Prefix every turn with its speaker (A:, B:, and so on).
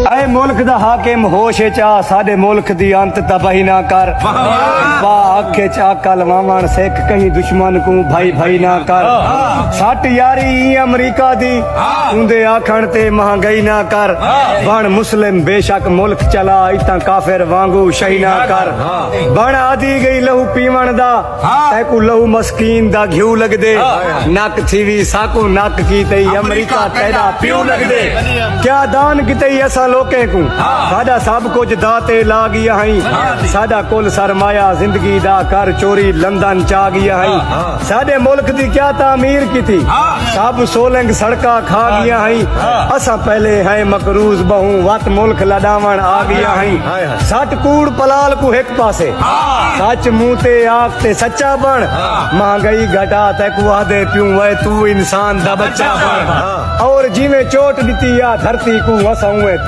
A: ऐ मुल्क दा हाकिम होश चा साडे मुल्क दी अंत तबाही ना कर बा अखे चा कलवावन सिख कहीं दुश्मन को भाई भाई ना कर सट यारी अमरीका दी उंदे आखण ते महंगाई ना कर बण मुस्लिम बेशक मुल्क चला इतां काफिर वांगू शही ना कर बण आदी गई लहू पीवण दा तैकू लहू मस्कीन दा घिऊ लग दे नक थीवी साकू नक की तई अमरीका तेरा प्यू लग दे क्या दान कितई असा लोके को साडा सब कुछ दाते ला गया हई साडा कुल सरमाया जिंदगी दा कर चोरी लंदन चा गया हई साडे मुल्क दी क्या तामीर की थी सब सोलंग सड़का खा गया हई असा पहले है मकरूज बहु वत मुल्क लडावण आ गया हई सट कूड़ पलाल को एक पासे सच मुंह ते आख ते सच्चा बन महंगाई घटा तैकू आदे प्यूं वे तू इंसान दा बच्चा बन और जिवें चोट दिती आ धरती को असा